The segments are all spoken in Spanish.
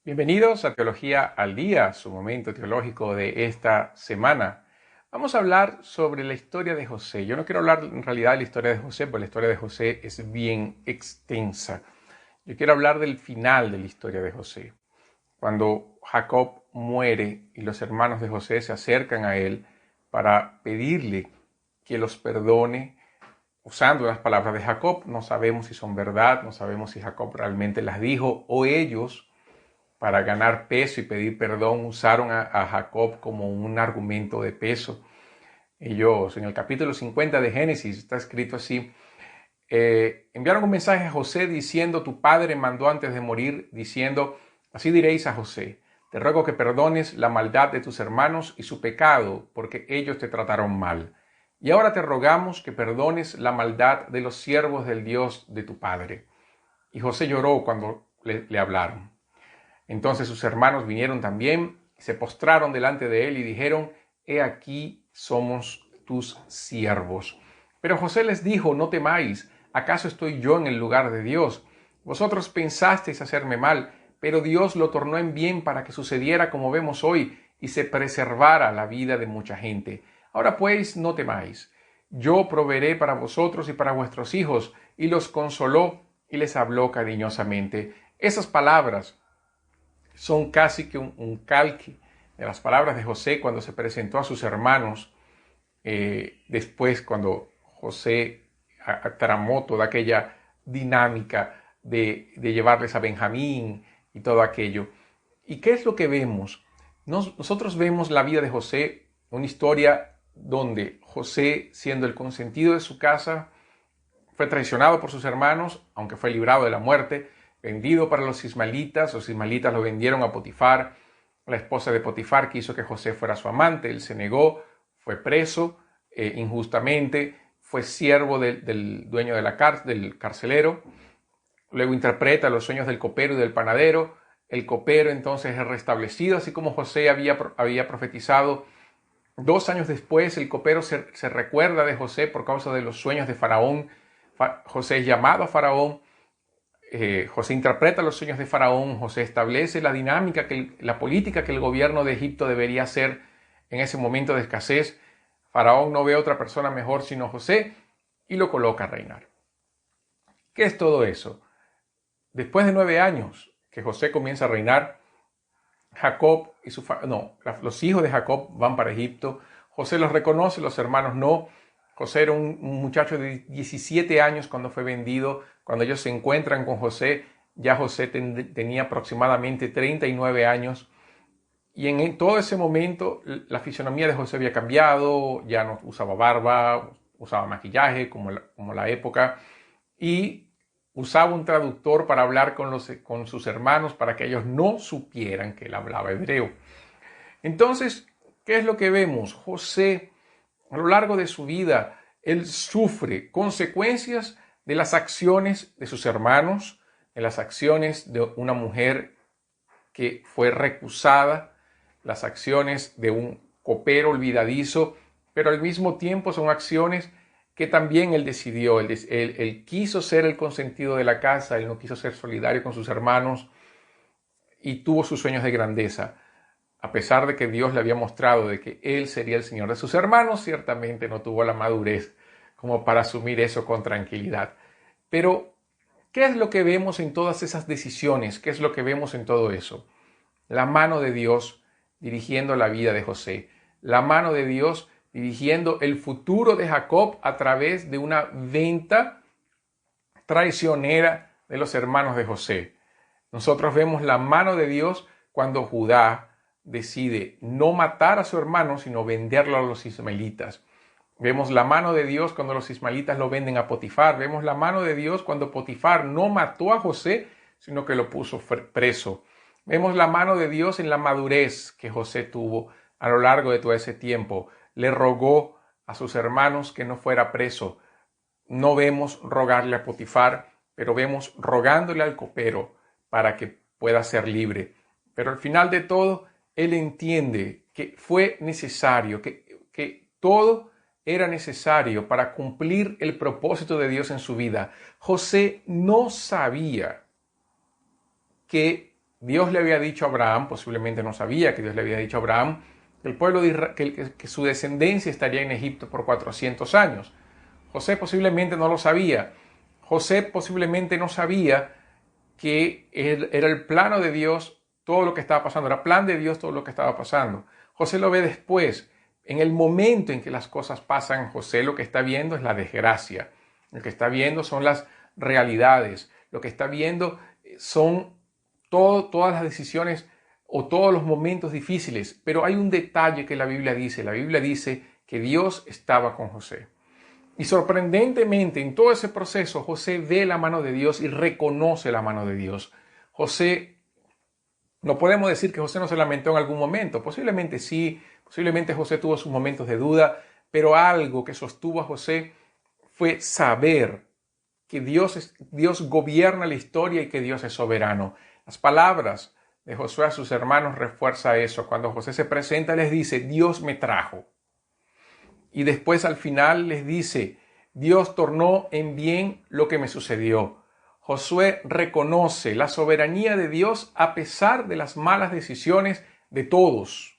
Bienvenidos a Teología al Día, su momento teológico de esta semana. Vamos a hablar sobre la historia de José. Yo no quiero hablar en realidad de la historia de José, porque la historia de José es bien extensa. Yo quiero hablar del final de la historia de José. Cuando Jacob muere y los hermanos de José se acercan a él para pedirle que los perdone, usando las palabras de Jacob. No sabemos si son verdad, no sabemos si Jacob realmente las dijo o ellos, para ganar peso y pedir perdón, usaron a Jacob como un argumento de peso. Ellos, en el capítulo 50 de Génesis, está escrito así: enviaron un mensaje a José diciendo: tu padre mandó antes de morir, diciendo, así diréis a José, te ruego que perdones la maldad de tus hermanos y su pecado, porque ellos te trataron mal. Y ahora te rogamos que perdones la maldad de los siervos del Dios de tu padre. Y José lloró cuando le hablaron. Entonces sus hermanos vinieron también, se postraron delante de él y dijeron: he aquí somos tus siervos. Pero José les dijo: no temáis, ¿acaso estoy yo en el lugar de Dios? Vosotros pensasteis hacerme mal, pero Dios lo tornó en bien para que sucediera como vemos hoy y se preservara la vida de mucha gente. Ahora pues, no temáis. Yo proveeré para vosotros y para vuestros hijos. Y los consoló y les habló cariñosamente. Esas palabras son casi que un calque de las palabras de José cuando se presentó a sus hermanos, después cuando José tramó toda aquella dinámica de llevarles a Benjamín y todo aquello. ¿Y qué es lo que vemos? Nosotros vemos la vida de José, una historia donde José, siendo el consentido de su casa, fue traicionado por sus hermanos, aunque fue librado de la muerte, vendido para los ismaelitas lo vendieron a Potifar. La esposa de Potifar quiso que José fuera su amante, él se negó, fue preso injustamente, fue siervo del dueño de del carcelero. Luego interpreta los sueños del copero y del panadero. El copero entonces es restablecido, así como José había profetizado. 2 años después, el copero se recuerda de José por causa de los sueños de Faraón. José es llamado a Faraón. José interpreta los sueños de Faraón. José establece la dinámica, la política que el gobierno de Egipto debería hacer en ese momento de escasez. Faraón no ve a otra persona mejor sino José y lo coloca a reinar. ¿Qué es todo eso? Después de 9 años que José comienza a reinar, Jacob y los hijos de Jacob van para Egipto. José los reconoce, los hermanos no. José era un muchacho de 17 años cuando fue vendido. Cuando ellos se encuentran con José, ya José tenía aproximadamente 39 años. Y en todo ese momento la fisonomía de José había cambiado, ya no usaba barba, usaba maquillaje como la época, y usaba un traductor para hablar con sus hermanos para que ellos no supieran que él hablaba hebreo. Entonces, ¿qué es lo que vemos? José, a lo largo de su vida, él sufre consecuencias de las acciones de sus hermanos, de las acciones de una mujer que fue recusada, las acciones de un copero olvidadizo, pero al mismo tiempo son acciones que también él decidió. Él quiso ser el consentido de la casa, él no quiso ser solidario con sus hermanos y tuvo sus sueños de grandeza. A pesar de que Dios le había mostrado de que él sería el Señor de sus hermanos, ciertamente no tuvo la madurez como para asumir eso con tranquilidad. Pero, ¿qué es lo que vemos en todas esas decisiones? ¿Qué es lo que vemos en todo eso? La mano de Dios dirigiendo la vida de José. La mano de Dios dirigiendo el futuro de Jacob a través de una venta traicionera de los hermanos de José. Nosotros vemos la mano de Dios cuando Judá decide no matar a su hermano, sino venderlo a los ismaelitas. Vemos la mano de Dios cuando los ismaelitas lo venden a Potifar. Vemos la mano de Dios cuando Potifar no mató a José, sino que lo puso preso. Vemos la mano de Dios en la madurez que José tuvo a lo largo de todo ese tiempo. Le rogó a sus hermanos que no fuera preso. No vemos rogarle a Potifar, pero vemos rogándole al copero para que pueda ser libre. Pero al final de todo, él entiende que fue necesario, que todo era necesario para cumplir el propósito de Dios en su vida. José no sabía que Dios le había dicho a Abraham, posiblemente no sabía que Dios le había dicho a Abraham, que el pueblo de Israel, que su descendencia estaría en Egipto por 400 años. José posiblemente no lo sabía. José posiblemente no sabía que era el plano de Dios todo lo que estaba pasando, era plan de Dios todo lo que estaba pasando. José lo ve después. En el momento en que las cosas pasan, José lo que está viendo es la desgracia. Lo que está viendo son las realidades. Lo que está viendo son todas las decisiones o todos los momentos difíciles. Pero hay un detalle que la Biblia dice. La Biblia dice que Dios estaba con José. Y sorprendentemente, en todo ese proceso, José ve la mano de Dios y reconoce la mano de Dios. No podemos decir que José no se lamentó en algún momento. Posiblemente sí, posiblemente José tuvo sus momentos de duda, pero algo que sostuvo a José fue saber que Dios gobierna la historia y que Dios es soberano. Las palabras de Josué a sus hermanos refuerza eso. Cuando José se presenta, les dice, Dios me trajo. Y después al final les dice, Dios tornó en bien lo que me sucedió. Josué reconoce la soberanía de Dios a pesar de las malas decisiones de todos,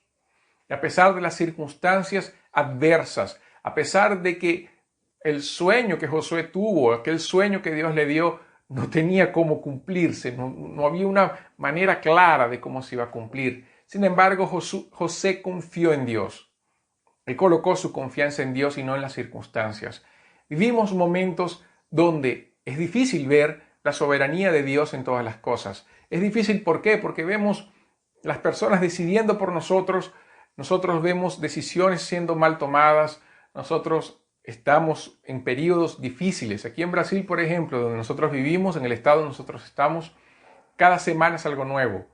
a pesar de las circunstancias adversas, a pesar de que el sueño que Josué tuvo, aquel sueño que Dios le dio, no tenía cómo cumplirse, no había una manera clara de cómo se iba a cumplir. Sin embargo, José confió en Dios. Él colocó su confianza en Dios y no en las circunstancias. Vivimos momentos donde es difícil ver la soberanía de Dios en todas las cosas. Es difícil, ¿por qué? Porque vemos las personas decidiendo por nosotros vemos decisiones siendo mal tomadas, nosotros estamos en periodos difíciles. Aquí en Brasil, por ejemplo, donde nosotros vivimos, en el estado donde nosotros estamos, cada semana es algo nuevo.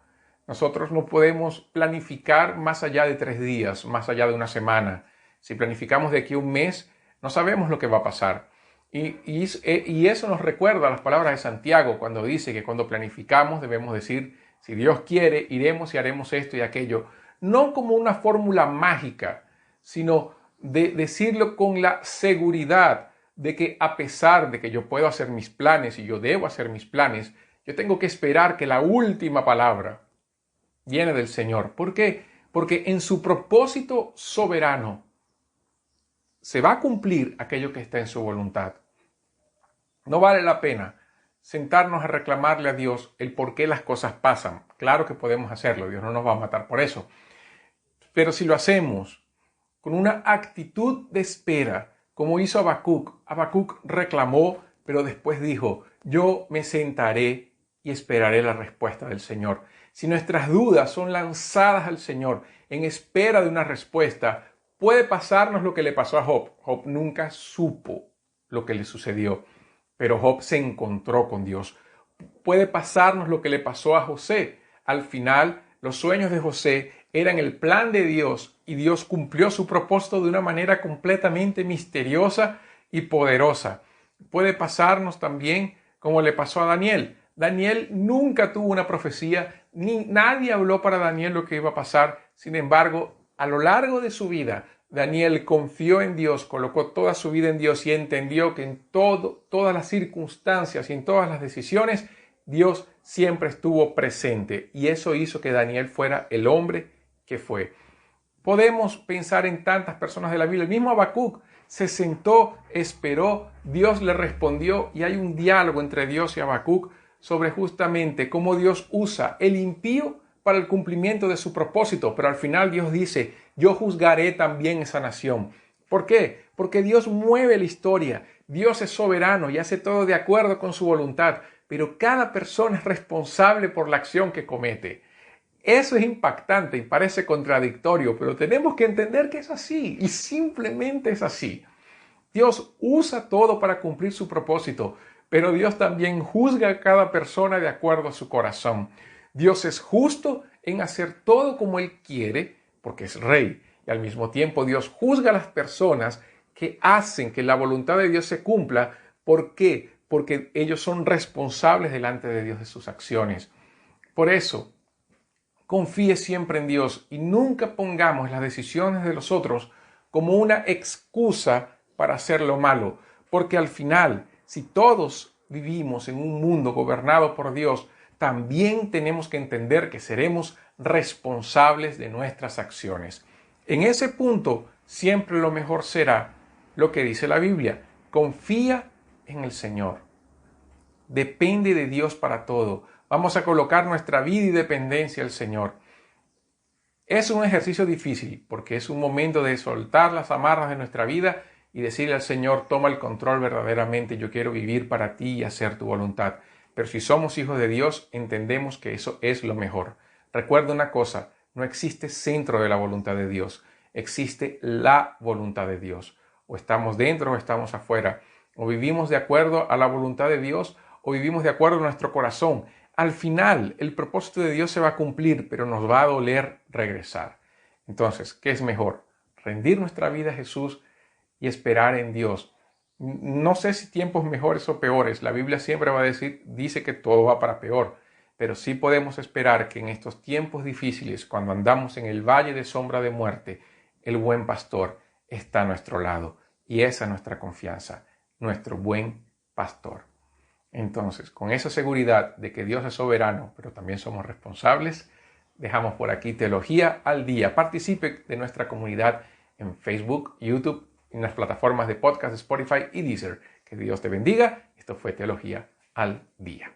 Nosotros no podemos planificar más allá de 3 días, más allá de una semana. Si planificamos de aquí a un mes, no sabemos lo que va a pasar. Y eso nos recuerda las palabras de Santiago cuando dice que cuando planificamos debemos decir, si Dios quiere, iremos y haremos esto y aquello. No como una fórmula mágica, sino de decirlo con la seguridad de que a pesar de que yo puedo hacer mis planes y yo debo hacer mis planes, yo tengo que esperar que la última palabra viene del Señor. ¿Por qué? Porque en su propósito soberano se va a cumplir aquello que está en su voluntad. No vale la pena sentarnos a reclamarle a Dios el por qué las cosas pasan. Claro que podemos hacerlo, Dios no nos va a matar por eso. Pero si lo hacemos con una actitud de espera, como hizo Habacuc reclamó, pero después dijo, yo me sentaré y esperaré la respuesta del Señor. Si nuestras dudas son lanzadas al Señor en espera de una respuesta, puede pasarnos lo que le pasó a Job. Job nunca supo lo que le sucedió, pero Job se encontró con Dios. Puede pasarnos lo que le pasó a José. Al final, los sueños de José eran el plan de Dios y Dios cumplió su propósito de una manera completamente misteriosa y poderosa. Puede pasarnos también como le pasó a Daniel. Daniel nunca tuvo una profecía, ni nadie habló para Daniel lo que iba a pasar. Sin embargo, a lo largo de su vida, Daniel confió en Dios, colocó toda su vida en Dios y entendió que en todas las circunstancias y en todas las decisiones, Dios siempre estuvo presente. Y eso hizo que Daniel fuera el hombre que fue. Podemos pensar en tantas personas de la Biblia. El mismo Habacuc se sentó, esperó, Dios le respondió y hay un diálogo entre Dios y Habacuc sobre justamente cómo Dios usa el impío para el cumplimiento de su propósito, pero al final Dios dice, yo juzgaré también esa nación. ¿Por qué? Porque Dios mueve la historia, Dios es soberano y hace todo de acuerdo con su voluntad, pero cada persona es responsable por la acción que comete. Eso es impactante y parece contradictorio, pero tenemos que entender que es así y simplemente es así. Dios usa todo para cumplir su propósito, pero Dios también juzga a cada persona de acuerdo a su corazón. Dios es justo en hacer todo como Él quiere, porque es rey, y al mismo tiempo Dios juzga a las personas que hacen que la voluntad de Dios se cumpla. ¿Por qué? Porque ellos son responsables delante de Dios de sus acciones. Por eso, confíe siempre en Dios y nunca pongamos las decisiones de los otros como una excusa para hacer lo malo, porque al final, si todos vivimos en un mundo gobernado por Dios, también tenemos que entender que seremos responsables de nuestras acciones. En ese punto, siempre lo mejor será lo que dice la Biblia. Confía en el Señor. Depende de Dios para todo. Vamos a colocar nuestra vida y dependencia al Señor. Es un ejercicio difícil porque es un momento de soltar las amarras de nuestra vida y decirle al Señor, toma el control verdaderamente, yo quiero vivir para ti y hacer tu voluntad. Pero si somos hijos de Dios, entendemos que eso es lo mejor. Recuerda una cosa, no existe centro de la voluntad de Dios, existe la voluntad de Dios. O estamos dentro o estamos afuera. O vivimos de acuerdo a la voluntad de Dios o vivimos de acuerdo a nuestro corazón. Al final, el propósito de Dios se va a cumplir, pero nos va a doler regresar. Entonces, ¿qué es mejor? Rendir nuestra vida a Jesús y esperar en Dios. No sé si tiempos mejores o peores. La Biblia siempre dice que todo va para peor. Pero sí podemos esperar que en estos tiempos difíciles, cuando andamos en el valle de sombra de muerte, el buen pastor está a nuestro lado. Y esa es nuestra confianza, nuestro buen pastor. Entonces, con esa seguridad de que Dios es soberano, pero también somos responsables, dejamos por aquí Teología al Día. Participe de nuestra comunidad en Facebook, YouTube, en las plataformas de podcast, Spotify y Deezer. Que Dios te bendiga. Esto fue Teología al Día.